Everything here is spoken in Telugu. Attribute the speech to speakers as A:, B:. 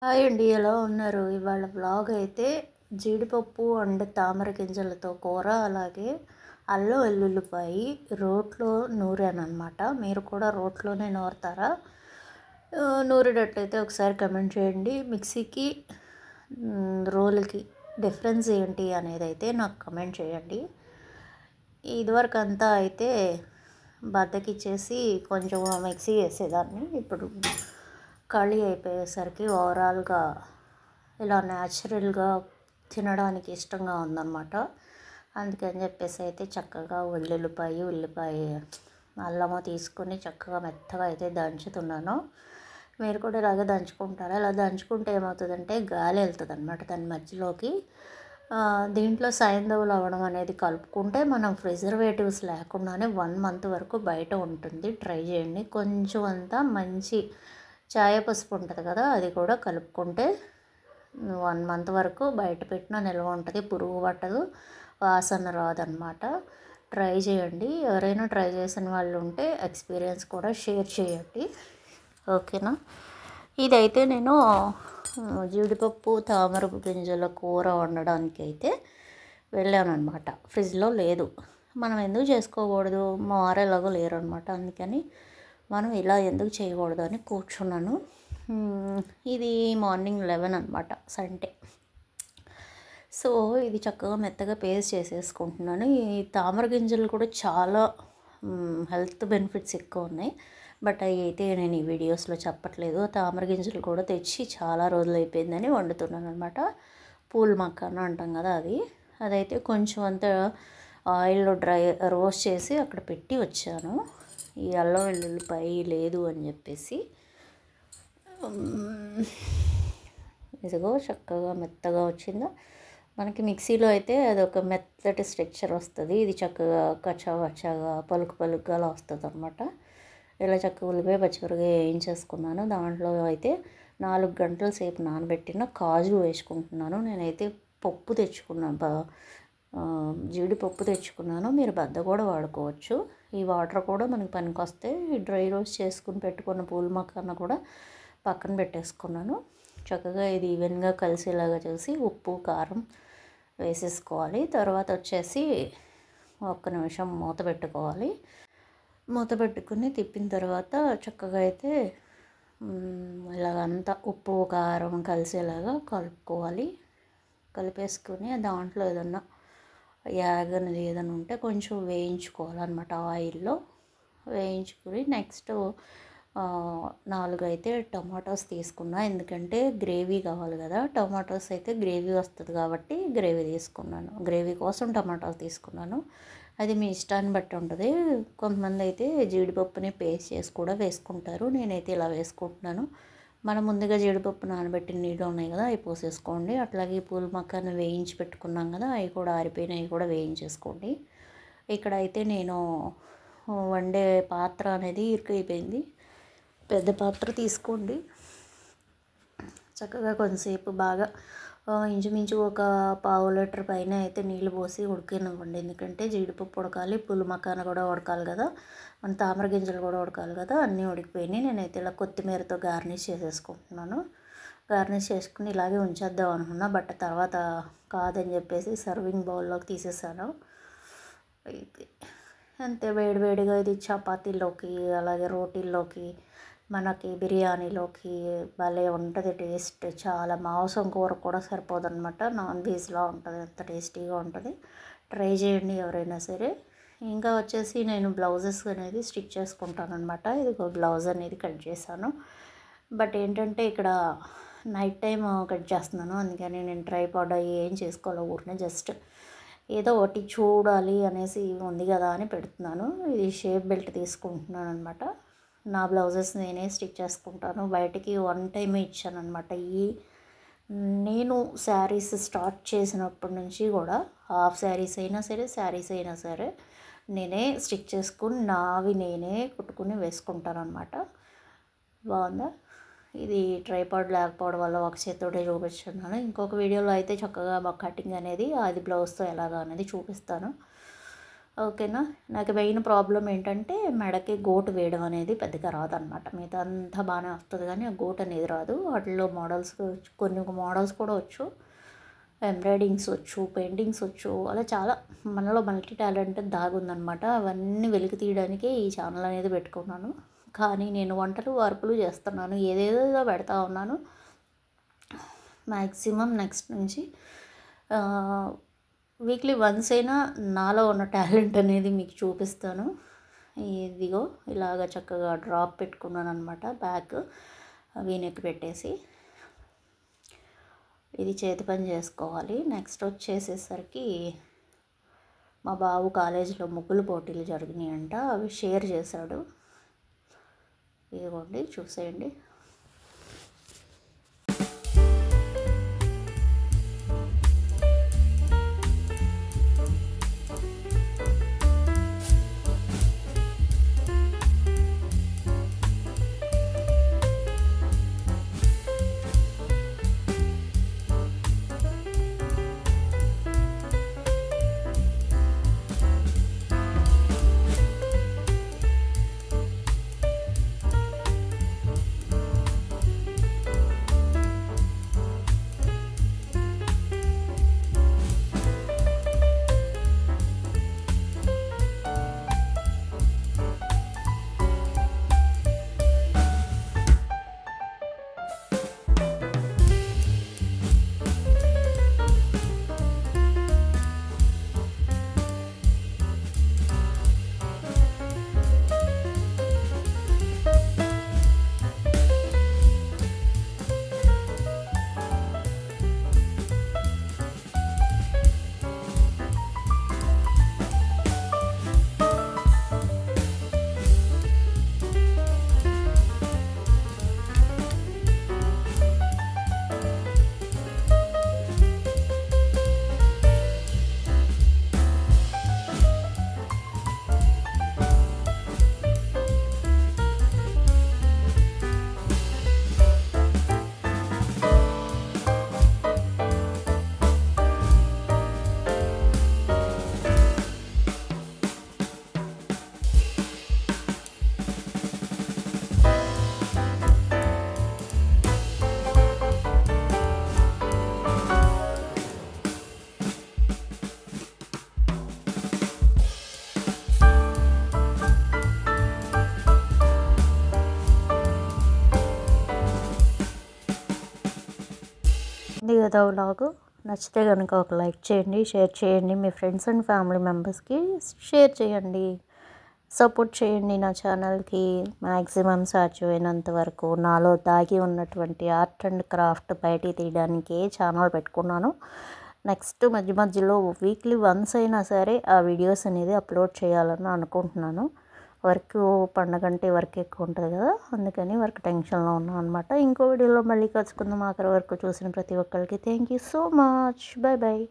A: హాయ్ అండి, ఎలా ఉన్నారు? ఇవాళ వ్లాగ్ అయితే జీడిపప్పు అండ్ తామర గింజలతో కూర, అలాగే అల్లం వెల్లుల్లిపాయి రోట్లో నూరానమాట. మీరు కూడా రోట్లోనే నూరుతారా? నూరేటట్లయితే ఒకసారి కమెంట్ చేయండి. మిక్సీకి రోలుకి డిఫరెన్స్ ఏంటి అనేది అయితే నాకు కమెంట్ చేయండి. ఇదివరకు అంతా అయితే బద్దకిచ్చేసి కొంచెం మిక్సీ వేసేదాన్ని. ఇప్పుడు ఖాళీ అయిపోయేసరికి ఓవరాల్గా ఇలా న్యాచురల్గా తినడానికి ఇష్టంగా ఉందన్నమాట. అందుకని చెప్పేసి అయితే చక్కగా ఉల్లిపాయ అల్లము తీసుకొని చక్కగా మెత్తగా అయితే దంచుతున్నాను. మీరు కూడా ఇలాగే దంచుకుంటారా? ఇలా దంచుకుంటే ఏమవుతుందంటే గాలి వెళ్తుంది అనమాట దాని మధ్యలోకి. దీంట్లో సైంధవులు అవ్వడం అనేది కలుపుకుంటే మనం ప్రిజర్వేటివ్స్ లేకుండానే 1 మంత్ వరకు బయట ఉంటుంది. ట్రై చేయండి. కొంచెం అంతా మంచి చాయ పసుపు ఉంటుంది కదా, అది కూడా కలుపుకుంటే 1 మంత్ వరకు బయట పెట్టిన నిల్వ ఉంటుంది. పురుగు పట్టదు, వాసన రాదనమాట. ట్రై చేయండి. ఎవరైనా ట్రై చేసిన వాళ్ళు ఉంటే ఎక్స్పీరియన్స్ కూడా షేర్ చేయండి, ఓకేనా? ఇదైతే నేను జీడిపప్పు తామర గింజల కూర వండడానికి అయితే వెళ్ళాను అనమాట. ఫ్రిడ్జ్లో లేదు. మనం ఎందుకు చేసుకోకూడదు? మా వారు ఎలాగో లేరు అనమాట. అందుకని మనం ఇలా ఎందుకు చేయకూడదు అని కూర్చున్నాను. ఇది మార్నింగ్ 11 అనమాట, సండే. సో ఇది చక్కగా మెత్తగా పేస్ట్ చేసేసుకుంటున్నాను. ఈ తామర గింజలు కూడా చాలా హెల్త్ బెనిఫిట్స్ ఎక్కువ ఉన్నాయి. బట్ అవి అయితే నేను ఈ వీడియోస్లో చెప్పట్లేదు. తామర గింజలు కూడా తెచ్చి చాలా రోజులు అయిపోయిందని వండుతున్నాను అనమాట. పూల్ మక్కాన అంటాం కదా, అదైతే కొంచెం అంత ఆయిల్లో రోస్ట్ చేసి అక్కడ పెట్టి వచ్చాను. ఈ అల్లం వెల్లుల్లిపాయ లేదు అని చెప్పేసి. ఇదిగో చక్కగా మెత్తగా వచ్చిందా. మనకి మిక్సీలో అయితే అదొక మెత్తటి స్ట్రక్చర్ వస్తుంది. ఇది చక్కగా కచ్చాగా పలుకుగా అలా వస్తుంది అనమాట. ఇలా చక్కగా ఉల్లిపాయ పచ్చిమిరపకాయ వేయించేసుకున్నాను. దాంట్లో అయితే 4 గంటల సేపు నానబెట్టిన కాజు వేసుకుంటున్నాను. నేనైతే పప్పు తెచ్చుకున్నాను, జీడిపప్పు తెచ్చుకున్నాను. మీరు బద్ద కూడా వాడుకోవచ్చు. ఈ వాటర్ కూడా మనకి పనికి వస్తే డ్రై రోస్ట్ చేసుకుని పెట్టుకున్న పూల్ మక్కన కూడా పక్కన పెట్టేసుకున్నాను. చక్కగా ఇది ఈవెన్గా కలిసేలాగా చేసి ఉప్పు కారం వేసేసుకోవాలి. తర్వాత వచ్చేసి 1 నిమిషం మూత పెట్టుకోవాలి. మూత పెట్టుకుని తిప్పిన తర్వాత చక్కగా అయితే ఇలాగంతా ఉప్పు కారం కలిసేలాగా కలుపుకోవాలి. కలిపేసుకుని దాంట్లో ఏదన్నా యాగనది ఏదైనా ఉంటే కొంచెం వేయించుకోవాలన్నమాట. ఆయిల్లో వేయించుకుని నెక్స్ట్ 4 అయితే టమాటోస్ తీసుకున్నా. ఎందుకంటే గ్రేవీ కావాలి కదా, టమాటోస్ అయితే గ్రేవీ వస్తుంది కాబట్టి గ్రేవీ తీసుకున్నాను. గ్రేవీ కోసం టమాటోస్ తీసుకున్నాను. అది మీ ఇష్టాన్ని బట్టి ఉంటుంది. కొంతమంది అయితే జీడిపప్పుని పేస్ట్ చేసి కూడా వేసుకుంటారు. నేనైతే ఇలా వేసుకుంటున్నాను. మనం ముందుగా జీడిపప్పు నానబెట్టిన నీళ్ళు ఉన్నాయి కదా, అవి పోసేసుకోండి. అట్లాగే పూల మక్కను వేయించి పెట్టుకున్నాం కదా, అవి కూడా ఆరిపోయినాయి, కూడా వేయించేసుకోండి. ఇక్కడైతే నేను వండే పాత్ర అనేది ఇరుకైపోయింది. పెద్ద పాత్ర తీసుకోండి. చక్కగా కొంతసేపు బాగా ఇంచుమించు ఒక పావు లీటర్ పైన అయితే నీళ్ళు పోసి ఉడికినివ్వండి. ఎందుకంటే జీడిపప్పు ఉడకాలి, పుల్ల మకాన కూడా ఉడకాలి కదా, మన తామర గింజలు కూడా ఉడకాలి కదా. అన్నీ ఉడికిపోయినాయి. నేనైతే ఇలా కొత్తిమీరతో గార్నిష్ చేసేసుకుంటున్నాను. గార్నిష్ చేసుకుని ఇలాగే ఉంచేద్దాం అనుకున్నా, బట్ తర్వాత కాదని చెప్పేసి సర్వింగ్ బౌల్లోకి తీసేసాను. అయితే అంతే, వేడివేడిగా ఇది చపాతీలోకి అలాగే రోటీల్లోకి మనకి బిర్యానీలోకి భలే ఉంటుంది టేస్ట్. చాలా మాంసం కూర కూడా సరిపోదన్నమాట. నాన్ వెజ్లా ఉంటుంది, ఎంత టేస్టీగా ఉంటుంది. ట్రై చేయండి ఎవరైనా సరే. ఇంకా వచ్చేసి నేను బ్లౌజెస్ అనేది స్టిచ్ చేసుకుంటాను అనమాట. ఇది బ్లౌజ్ అనేది కట్ చేశాను. బట్ ఏంటంటే ఇక్కడ నైట్ టైం కట్ చేస్తున్నాను. అందుకని నేను ట్రైపాడ్ ఏం చేసుకోవాలి, ఊరినే జస్ట్ ఏదో ఒకటి చూడాలి అనేసి ఉంది కదా అని పెడుతున్నాను. ఇది షేప్ బెల్ట్ తీసుకుంటున్నాను అనమాట. నా బ్లౌజెస్ నేనే స్టిచ్ చేసుకుంటాను. బయటికి 1 టైమే ఇచ్చాను అనమాట. నేను శారీస్ స్టార్ట్ చేసినప్పటి నుంచి కూడా హాఫ్ శారీస్ అయినా సరే, శారీస్ అయినా సరే నేనే స్టిచ్ చేసుకుని నావి నేనే కుట్టుకుని వేసుకుంటాను అనమాట. బాగుందా? ఇది ట్రైపాడ్ లేకపోవడం వల్ల ఒక చేతితోటే చూపిస్తున్నాను. ఇంకొక వీడియోలో అయితే చక్కగా కటింగ్ అనేది అది బ్లౌజ్తో ఎలాగా అనేది చూపిస్తాను. ఓకేనా. నాకు మెయిన్ ప్రాబ్లం ఏంటంటే మెడకి గోటు వేయడం అనేది పెద్దగా రాదనమాట. మిగతా అంతా బాగానే వస్తుంది కానీ ఆ గోటు అనేది రాదు. వాటిలో మోడల్స్ కొన్ని మోడల్స్ కూడా వచ్చు, ఎంబ్రాయిడింగ్స్ వచ్చు, పెయింటింగ్స్ వచ్చు, అలా చాలా మనలో మల్టీ టాలెంట్ దాగుందనమాట. అవన్నీ వెలికి తీయడానికే ఈ ఛానల్ అనేది పెట్టుకున్నాను. కానీ నేను వంటలు వార్పులు చేస్తున్నాను, ఏదేదో పెడతా ఉన్నాను. మ్యాక్సిమం నెక్స్ట్ నుంచి వీక్లీ వన్స్ అయినా నాలో ఉన్న టాలెంట్ అనేది మీకు చూపిస్తాను. ఇదిగో ఇలాగ చక్కగా డ్రాప్ పెట్టుకున్నాను అనమాట, బ్యాక్ వీనెక్ పెట్టేసి. ఇది చేతి పని చేసుకోవాలి. నెక్స్ట్ వచ్చేసేసరికి మా బాబు కాలేజీలో ముగ్గులు పోటీలు జరిగినాయంట, అవి షేర్ చేశాడు. ఇదిగోండి చూసేయండి. ఇది కదా వ్లాగ్. నచ్చితే కనుక ఒక లైక్ చేయండి, షేర్ చేయండి, మీ ఫ్రెండ్స్ అండ్ ఫ్యామిలీ మెంబర్స్కి షేర్ చేయండి, సపోర్ట్ చేయండి నా ఛానల్కి. మ్యాక్సిమం సాధ్యమైనంత వరకు నాలో దాగి ఉన్నటువంటి ఆర్ట్ అండ్ క్రాఫ్ట్ బయటికి తీయడానికి ఛానల్ పెట్టుకున్నాను. నెక్స్ట్ మధ్య మధ్యలో వీక్లీ వన్స్ అయినా సరే ఆ వీడియోస్ అనేది అప్లోడ్ చేయాలని అనుకుంటున్నాను. వర్క్ పండగంటే వర్క్ ఎక్కువ ఉంటుంది కదా, అందుకని వర్క్ టెన్షన్లో ఉన్నాను అనమాట. ఇంకో వీడియోలో మళ్ళీ కలుసుకుందాం. ఆఖరి వరకు చూసిన ప్రతి ఒక్కరికి thank you so much. Bye bye.